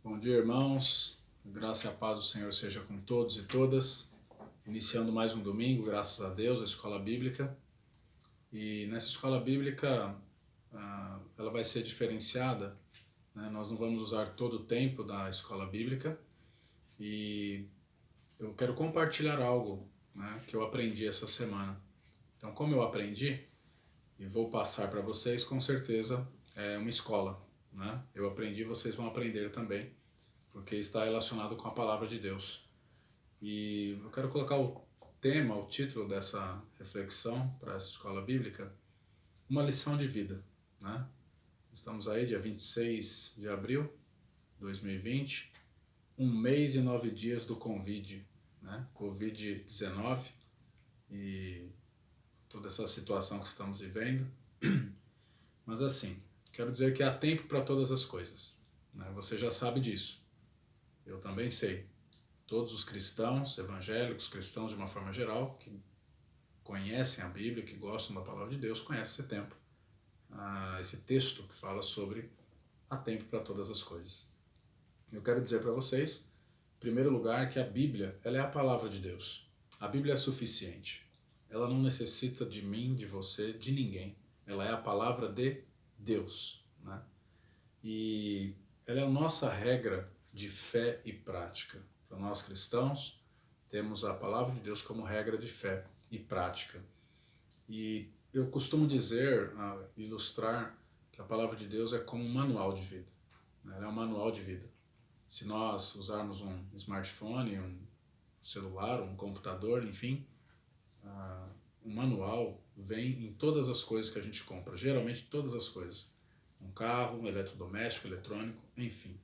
Bom dia, irmãos. Graça e a paz do Senhor seja com todos e todas. Iniciando mais um domingo, graças a Deus, a Escola Bíblica. E nessa Escola Bíblica, ela vai ser diferenciada, né? Nós não vamos usar todo o tempo da Escola Bíblica. E eu quero compartilhar algo, né, que eu aprendi essa semana. Então, como eu aprendi, e vou passar para vocês, com certeza é uma escola, né? Eu aprendi, vocês vão aprender também, porque está relacionado com a palavra de Deus. E eu quero colocar o tema, o título dessa reflexão para essa escola bíblica, uma lição de vida, né? Estamos aí, dia 26 de abril de 2020, 1 mês e 9 dias do Covid, né? Covid-19 e toda essa situação que estamos vivendo. Mas assim, quero dizer que há tempo para todas as coisas, né? Você já sabe disso. Eu também sei. Todos os cristãos, evangélicos, cristãos de uma forma geral, que conhecem a Bíblia, que gostam da palavra de Deus, conhecem esse tempo. Esse texto que fala sobre há tempo para todas as coisas. Eu quero dizer para vocês, em primeiro lugar, que a Bíblia, ela é a palavra de Deus. A Bíblia é suficiente. Ela não necessita de mim, de você, de ninguém. Ela é a palavra de Deus, né? E ela é a nossa regra de fé e prática. Para nós cristãos, temos a palavra de Deus como regra de fé e prática. E eu costumo dizer, ilustrar, que a palavra de Deus é como um manual de vida, né? Ela é um manual de vida. Se nós usarmos um smartphone, um celular, um computador, enfim, um manual vem em todas as coisas que a gente compra, geralmente todas as coisas. Um carro, um eletrodoméstico, eletrônico, enfim.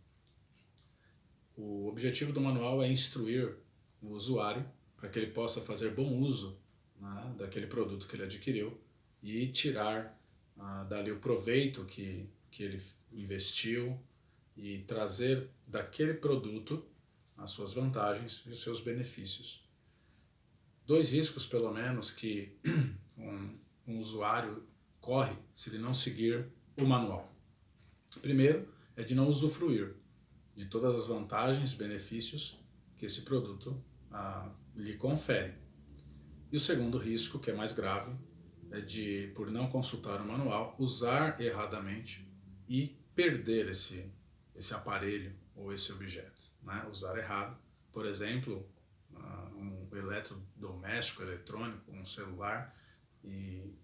O objetivo do manual é instruir o usuário para que ele possa fazer bom uso, né, daquele produto que ele adquiriu e tirar dali o proveito que ele investiu e trazer daquele produto as suas vantagens e os seus benefícios. 2 riscos, pelo menos, que um usuário corre se ele não seguir o manual. Primeiro, é de não usufruir de todas as vantagens e benefícios que esse produto lhe confere. E o segundo risco, que é mais grave, é de, por não consultar o manual, usar erradamente e perder esse aparelho ou esse objeto, né? Usar errado, por exemplo, um eletrodoméstico, eletrônico, um celular, e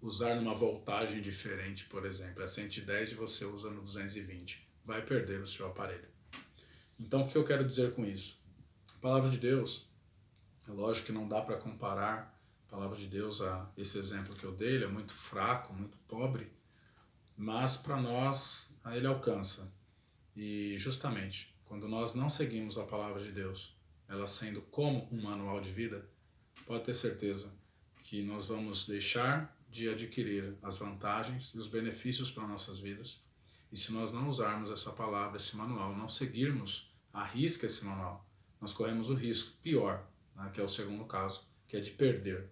usar numa voltagem diferente, por exemplo, é 110 e você usa no 220, vai perder o seu aparelho. Então, o que eu quero dizer com isso? A palavra de Deus, é lógico que não dá para comparar a palavra de Deus a esse exemplo que eu dei, ele é muito fraco, muito pobre, mas para nós ele alcança. E justamente, quando nós não seguimos a palavra de Deus, ela sendo como um manual de vida, pode ter certeza que nós vamos deixar de adquirir as vantagens e os benefícios para nossas vidas. E se nós não usarmos essa palavra, esse manual, não seguirmos à risca esse manual, nós corremos o risco pior, né, que é o segundo caso, que é de perder.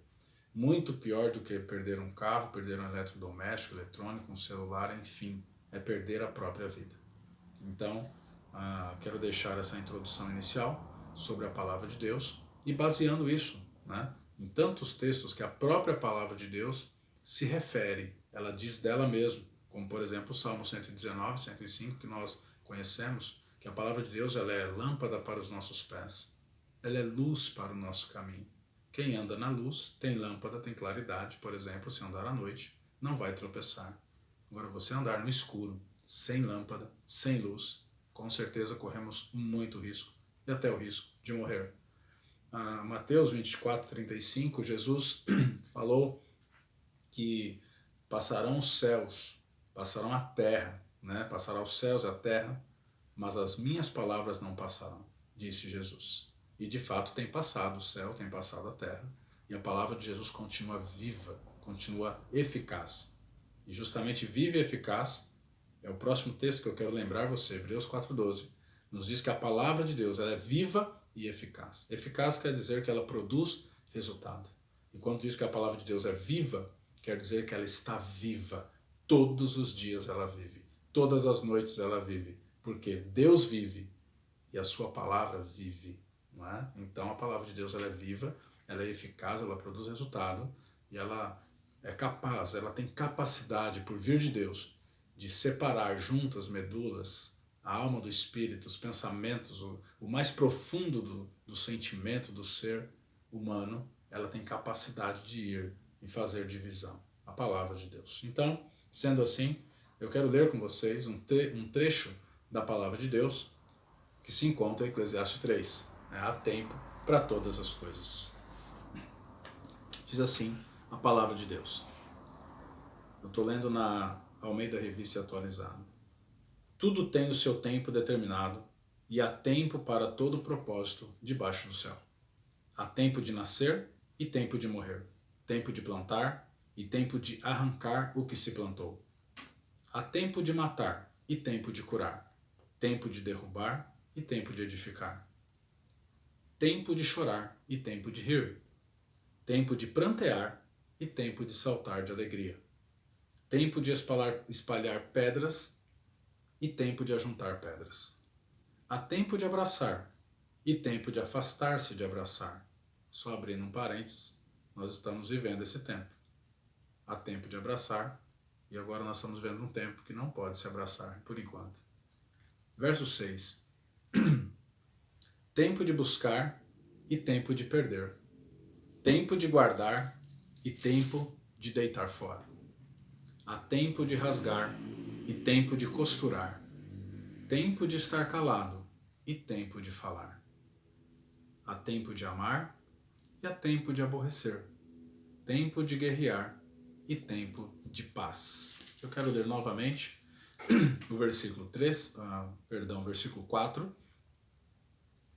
Muito pior do que perder um carro, perder um eletrodoméstico, eletrônico, um celular, enfim, é perder a própria vida. Então, quero deixar essa introdução inicial sobre a palavra de Deus e baseando isso, né, em tantos textos que a própria palavra de Deus se refere, ela diz dela mesma, como por exemplo o Salmo 119, 105, que nós conhecemos, que a palavra de Deus ela é lâmpada para os nossos pés, ela é luz para o nosso caminho. Quem anda na luz tem lâmpada, tem claridade, por exemplo, se andar à noite, não vai tropeçar. Agora, você andar no escuro, sem lâmpada, sem luz, com certeza corremos muito risco, e até o risco de morrer. Mateus 24, 35, Jesus falou que passarão os céus, passarão a terra, né? Passará os céus e a terra, mas as minhas palavras não passarão, disse Jesus. E de fato tem passado o céu, tem passado a terra, e a palavra de Jesus continua viva, continua eficaz. E justamente viva e eficaz é o próximo texto que eu quero lembrar você, Hebreus 4:12. Nos diz que a palavra de Deus ela é viva e eficaz. Eficaz quer dizer que ela produz resultado. E quando diz que a palavra de Deus é viva, quer dizer que ela está viva. Todos os dias ela vive. Todas as noites ela vive. Porque Deus vive e a sua palavra vive, não é? Então a palavra de Deus ela é viva, ela é eficaz, ela produz resultado e ela é capaz, ela tem capacidade, por vir de Deus, de separar juntas medulas, a alma do espírito, os pensamentos, o mais profundo do sentimento do ser humano, ela tem capacidade de ir e fazer divisão, a palavra de Deus. Então, sendo assim, eu quero ler com vocês um trecho da palavra de Deus que se encontra em Eclesiastes 3. Há tempo para todas as coisas. Diz assim a palavra de Deus. Eu estou lendo na Almeida Revista Atualizada. Tudo tem o seu tempo determinado e há tempo para todo propósito debaixo do céu. Há tempo de nascer e tempo de morrer. Tempo de plantar e tempo de arrancar o que se plantou. Há tempo de matar e tempo de curar. Tempo de derrubar e tempo de edificar. Tempo de chorar e tempo de rir. Tempo de prantear e tempo de saltar de alegria. Tempo de espalhar pedras e tempo de ajuntar pedras. Há tempo de abraçar e tempo de afastar-se de abraçar. Só abrindo um parênteses, nós estamos vivendo esse tempo. Há tempo de abraçar e agora nós estamos vendo um tempo que não pode se abraçar, por enquanto. Verso 6. Tempo de buscar e tempo de perder. Tempo de guardar e tempo de deitar fora. Há tempo de rasgar e tempo de costurar. Tempo de estar calado e tempo de falar. Há tempo de amar e há tempo de aborrecer. Tempo de guerrear e tempo de paz. Eu quero ler novamente o versículo 4,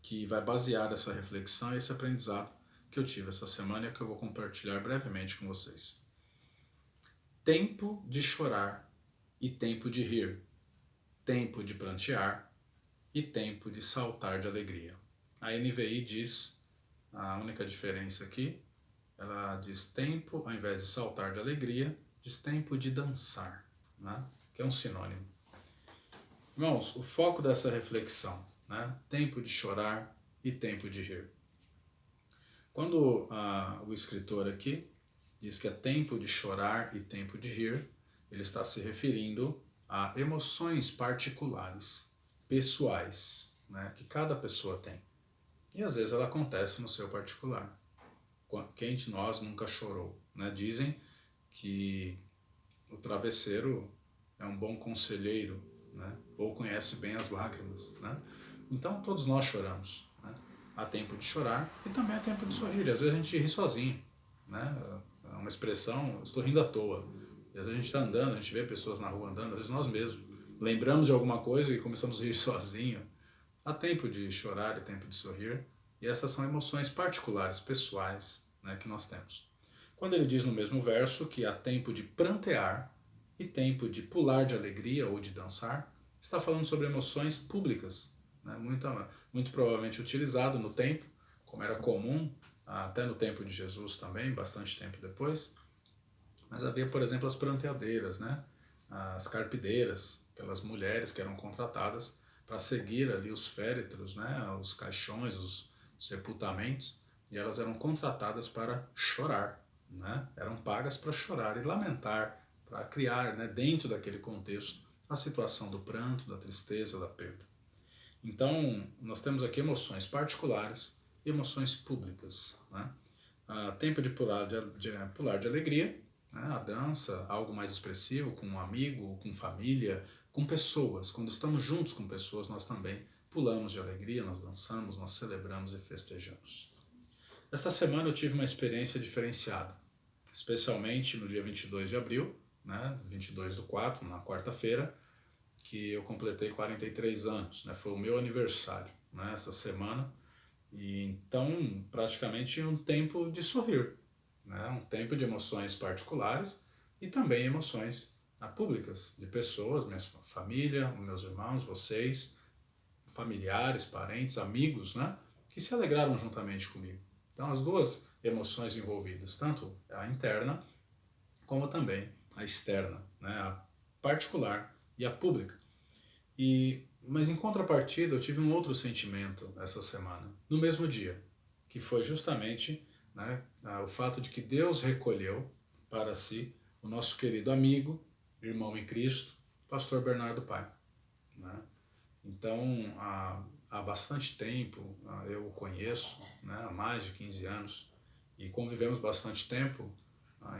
que vai basear essa reflexão e esse aprendizado que eu tive essa semana e que eu vou compartilhar brevemente com vocês. Tempo de chorar e tempo de rir, tempo de prantear e tempo de saltar de alegria. A NVI diz, a única diferença aqui, ela diz tempo, ao invés de saltar de alegria, diz tempo de dançar, né? Que é um sinônimo. Irmãos, o foco dessa reflexão, né? Tempo de chorar e tempo de rir. Quando o escritor aqui diz que é tempo de chorar e tempo de rir, ele está se referindo a emoções particulares, pessoais, né? Que cada pessoa tem. E às vezes ela acontece no seu particular. Quem de nós nunca chorou, né? Dizem que o travesseiro é um bom conselheiro, né? Ou conhece bem as lágrimas, né? Então todos nós choramos, né? Há tempo de chorar e também há tempo de sorrir. Às vezes a gente ri sozinho, né? É uma expressão, estou rindo à toa. E às vezes a gente está andando, a gente vê pessoas na rua andando, às vezes nós mesmos lembramos de alguma coisa e começamos a rir sozinho. Há tempo de chorar e tempo de sorrir. E essas são emoções particulares, pessoais, né, que nós temos. Quando ele diz no mesmo verso que há tempo de prantear e tempo de pular de alegria ou de dançar, está falando sobre emoções públicas, né, muito provavelmente utilizado no tempo, como era comum, até no tempo de Jesus também, bastante tempo depois. Mas havia, por exemplo, as pranteadeiras, né, as carpideiras, aquelas mulheres que eram contratadas para seguir ali os féretros, né, os caixões, os sepultamentos, e elas eram contratadas para chorar, né? Eram pagas para chorar e lamentar, para criar, né, dentro daquele contexto a situação do pranto, da tristeza, da perda. Então, nós temos aqui emoções particulares e emoções públicas, né? Tempo de pular de alegria, né? A dança, algo mais expressivo, com um amigo, com família, com pessoas. Quando estamos juntos com pessoas, nós também pulamos de alegria, nós dançamos, nós celebramos e festejamos. Esta semana eu tive uma experiência diferenciada, especialmente no dia 22 de abril, né, 22/4, na quarta-feira, que eu completei 43 anos, né, foi o meu aniversário, né, essa semana, e então praticamente um tempo de sorrir, né, um tempo de emoções particulares e também emoções públicas, de pessoas, minha família, meus irmãos, vocês, familiares, parentes, amigos, né, que se alegraram juntamente comigo. Então, as duas emoções envolvidas, tanto a interna como também a externa, né, a particular e a pública. E Mas em contrapartida, eu tive um outro sentimento essa semana, no mesmo dia, que foi justamente, né, o fato de que Deus recolheu para si o nosso querido amigo, irmão em Cristo, pastor Bernardo Pai. Né? Então, há bastante tempo eu o conheço, né, há mais de 15 anos, e convivemos bastante tempo,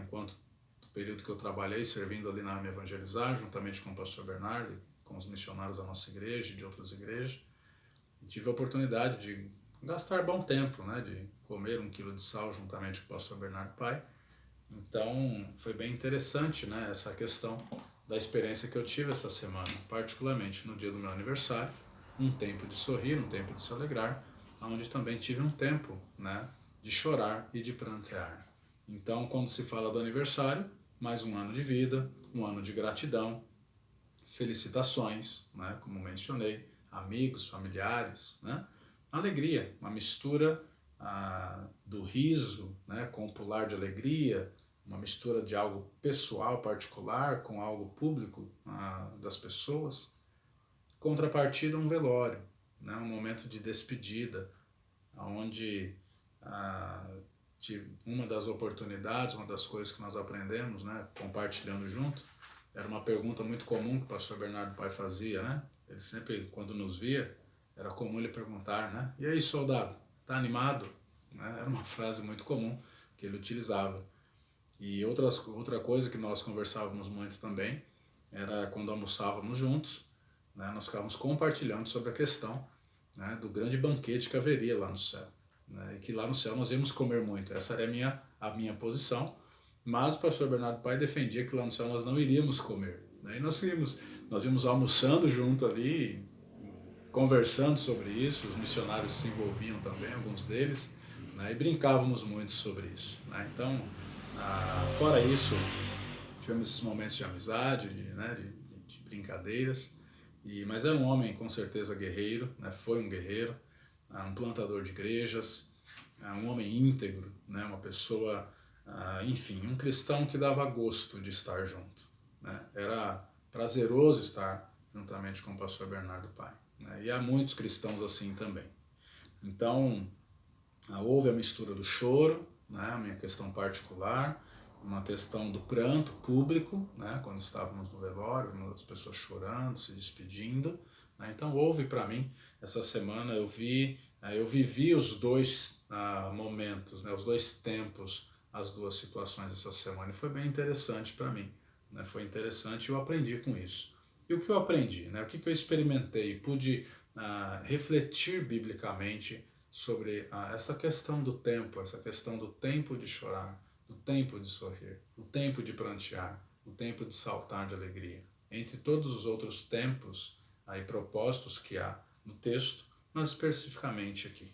enquanto o período que eu trabalhei servindo ali na Arma Evangelizar, juntamente com o pastor Bernardo, com os missionários da nossa igreja e de outras igrejas, e tive a oportunidade de gastar bom tempo, né, de comer 1 quilo de sal juntamente com o pastor Bernardo Pai. Então, foi bem interessante, né, essa questão da experiência que eu tive essa semana, particularmente no dia do meu aniversário, um tempo de sorrir, um tempo de se alegrar, onde também tive um tempo, né, de chorar e de prantear. Então, quando se fala do aniversário, mais um ano de vida, um ano de gratidão, felicitações, né, como mencionei, amigos, familiares, né, alegria, uma mistura do riso, né, com o pular de alegria, uma mistura de algo pessoal, particular, com algo público das pessoas. Contrapartida, um velório, né, um momento de despedida, onde uma das oportunidades, uma das coisas que nós aprendemos, né, compartilhando junto, era uma pergunta muito comum que o pastor Bernardo Pai fazia, né? Ele sempre, quando nos via, era comum ele perguntar, né? E aí, soldado, tá animado? Né? Era uma frase muito comum que ele utilizava. E outra coisa que nós conversávamos muito também era quando almoçávamos juntos, né? Nós ficávamos compartilhando sobre a questão, né, do grande banquete que haveria lá no céu. Né? E que lá no céu nós íamos comer muito. Essa era a minha posição. Mas o pastor Bernardo Pai defendia que lá no céu nós não iríamos comer. Né? E nós íamos almoçando junto ali, conversando sobre isso, os missionários se envolviam também, alguns deles, né? E brincávamos muito sobre isso. Né? Então, fora isso, tivemos esses momentos de amizade, de brincadeiras, mas era um homem com certeza guerreiro, né? Foi um guerreiro, um plantador de igrejas, um homem íntegro, né? Uma pessoa... enfim, um cristão que dava gosto de estar junto. Né? Era prazeroso estar juntamente com o pastor Bernardo Pai. Né? E há muitos cristãos assim também. Então, houve a mistura do choro, né? A minha questão particular, uma questão do pranto público, né? Quando estávamos no velório, as pessoas chorando, se despedindo. Né? Então, houve para mim, essa semana, eu vivi os dois momentos, né? Os dois tempos, as duas situações essa semana, e foi bem interessante para mim, né? Foi interessante e eu aprendi com isso. E o que eu aprendi, né? O que eu experimentei, pude refletir biblicamente sobre essa questão do tempo, essa questão do tempo de chorar, do tempo de sorrir, do tempo de prantear, do tempo de saltar de alegria. Entre todos os outros tempos e propósitos que há no texto, mas especificamente aqui.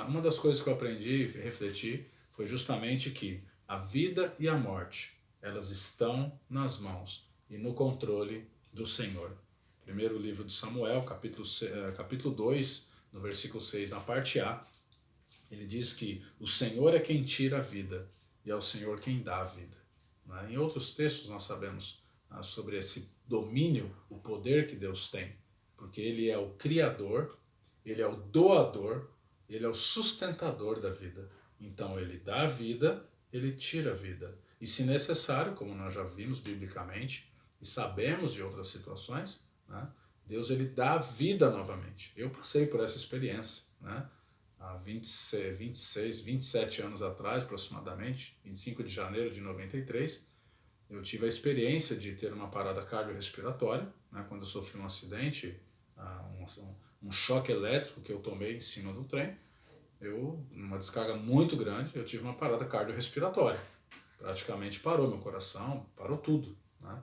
Uma das coisas que eu aprendi e refleti foi justamente que a vida e a morte, elas estão nas mãos e no controle do Senhor. Primeiro livro de Samuel, capítulo 2, no versículo 6, na parte A, ele diz que o Senhor é quem tira a vida e é o Senhor quem dá a vida. Em outros textos nós sabemos sobre esse domínio, o poder que Deus tem, porque Ele é o Criador, Ele é o doador, Ele é o sustentador da vida. Então Ele dá a vida, Ele tira a vida. E se necessário, como nós já vimos biblicamente, e sabemos de outras situações, né, Deus ele dá a vida novamente. Eu passei por essa experiência, né? Há 27 anos atrás, aproximadamente, 25 de janeiro de 93, eu tive a experiência de ter uma parada cardiorrespiratória, né? Quando eu sofri um acidente, um choque elétrico que eu tomei em cima do trem, numa descarga muito grande, eu tive uma parada cardiorrespiratória. Praticamente parou meu coração, parou tudo, né?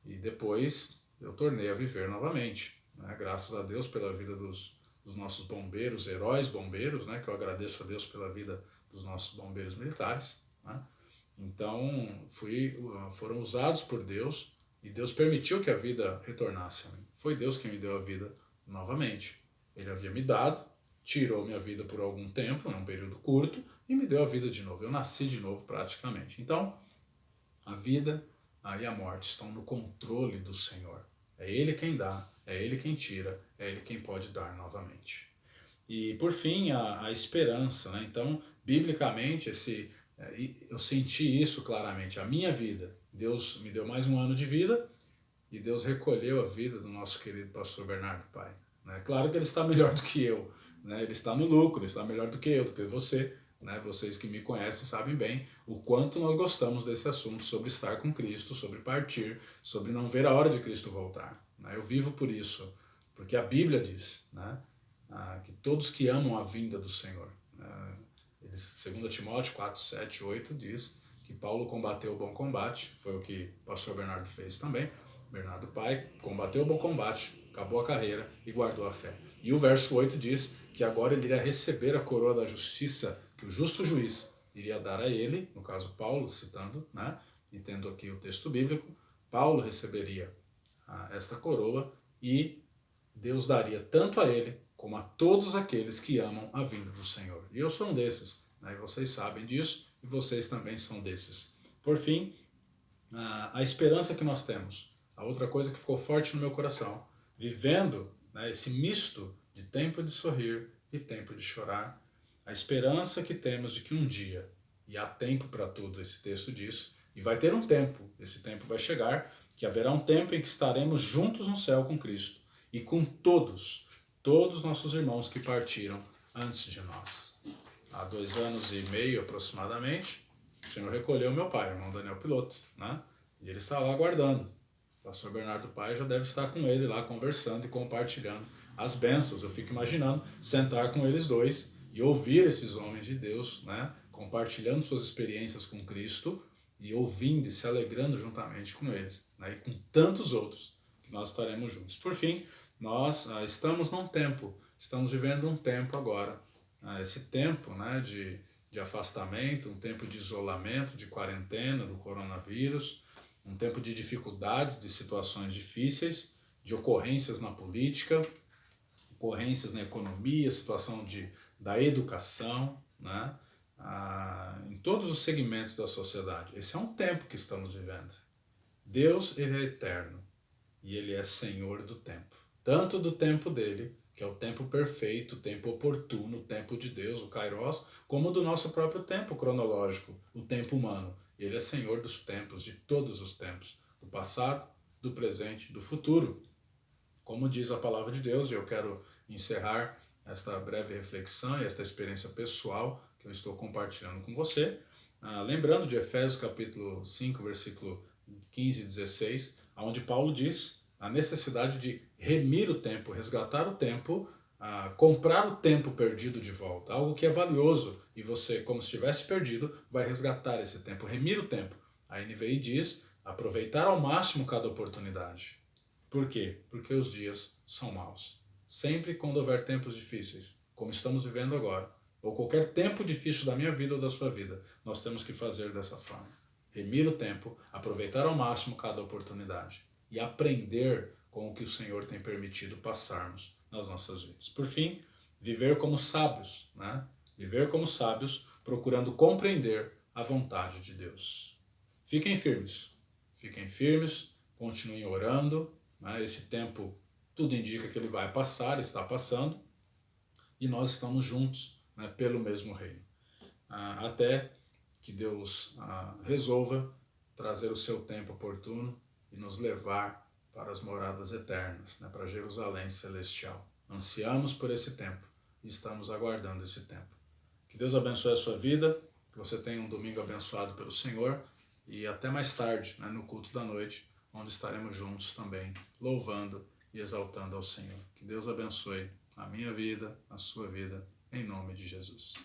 E depois eu tornei a viver novamente, né? Graças a Deus pela vida dos nossos bombeiros, heróis bombeiros, né? Que eu agradeço a Deus pela vida dos nossos bombeiros militares, né? Então foram usados por Deus e Deus permitiu que a vida retornasse a mim. Foi Deus quem me deu a vida novamente. Ele havia me dado, tirou minha vida por algum tempo, num período curto, e me deu a vida de novo. Eu nasci de novo praticamente. Então, a vida e a morte estão no controle do Senhor. É Ele quem dá É Ele quem tira, é Ele quem pode dar novamente. E, por fim, a esperança, né? Então, biblicamente, eu senti isso claramente. A minha vida, Deus me deu mais um ano de vida e Deus recolheu a vida do nosso querido pastor Bernardo Pai. Né? Claro que ele está melhor do que eu, né? Ele está no lucro, ele está melhor do que eu, do que você. Né? Vocês que me conhecem sabem bem o quanto nós gostamos desse assunto sobre estar com Cristo, sobre partir, sobre não ver a hora de Cristo voltar. Né? Eu vivo por isso, porque a Bíblia diz, né? Que todos que amam a vinda do Senhor. 2 Timóteo 4, 7, 8 diz que Paulo combateu o bom combate, foi o que o pastor Bernardo fez também. Bernardo Pai combateu o bom combate, acabou a carreira e guardou a fé. E o verso 8 diz que agora ele iria receber a coroa da justiça que o justo juiz iria dar a ele, no caso Paulo citando, né, e tendo aqui o texto bíblico, Paulo receberia esta coroa e Deus daria tanto a ele como a todos aqueles que amam a vinda do Senhor. E eu sou um desses, né? E vocês sabem disso, e vocês também são desses. Por fim, a esperança que nós temos, a outra coisa que ficou forte no meu coração, vivendo, né, esse misto de tempo de sorrir e tempo de chorar, a esperança que temos de que um dia, e há tempo para tudo, esse texto diz, e vai ter um tempo, esse tempo vai chegar, que haverá um tempo em que estaremos juntos no céu com Cristo, e com todos nossos irmãos que partiram antes de nós. Há 2 anos e meio aproximadamente, o Senhor recolheu meu pai, o irmão Daniel Piloto, né? E ele está lá aguardando. O pastor Bernardo Pai já deve estar com ele lá conversando e compartilhando as bênçãos. Eu fico imaginando sentar com eles dois e ouvir esses homens de Deus, né? Compartilhando suas experiências com Cristo e ouvindo e se alegrando juntamente com eles, né? E com tantos outros que nós estaremos juntos. Por fim, nós estamos estamos vivendo um tempo agora, esse tempo, né, de afastamento, um tempo de isolamento, de quarentena do coronavírus, um tempo de dificuldades, de situações difíceis, de ocorrências na política, ocorrências na economia, situação da educação, né, em todos os segmentos da sociedade. Esse é um tempo que estamos vivendo. Deus, ele é eterno e ele é Senhor do tempo. Tanto do tempo dele, que é o tempo perfeito, o tempo oportuno, o tempo de Deus, o Kairos, como do nosso próprio tempo cronológico, o tempo humano. Ele é Senhor dos tempos, de todos os tempos, do passado, do presente, do futuro. Como diz a palavra de Deus, e eu quero encerrar esta breve reflexão e esta experiência pessoal que eu estou compartilhando com você, lembrando de Efésios capítulo 5, versículo 15 e 16, onde Paulo diz a necessidade de remir o tempo, resgatar o tempo, comprar o tempo perdido de volta, algo que é valioso e você, como se tivesse perdido, vai resgatar esse tempo, remir o tempo. A NVI diz aproveitar ao máximo cada oportunidade. Por quê? Porque os dias são maus. Sempre quando houver tempos difíceis, como estamos vivendo agora, ou qualquer tempo difícil da minha vida ou da sua vida, nós temos que fazer dessa forma. Remir o tempo, aproveitar ao máximo cada oportunidade e aprender com o que o Senhor tem permitido passarmos nas nossas vidas. Por fim, viver como sábios, né? Viver como sábios, procurando compreender a vontade de Deus. Fiquem firmes, continuem orando, né? Esse tempo, tudo indica que ele vai passar, está passando, e nós estamos juntos, né, pelo mesmo reino. Até que Deus resolva trazer o seu tempo oportuno e nos levar para as moradas eternas, né, para Jerusalém celestial. Ansiamos por esse tempo e estamos aguardando esse tempo. Que Deus abençoe a sua vida, que você tenha um domingo abençoado pelo Senhor e até mais tarde, né, no culto da noite, onde estaremos juntos também, louvando e exaltando ao Senhor. Que Deus abençoe a minha vida, a sua vida, em nome de Jesus.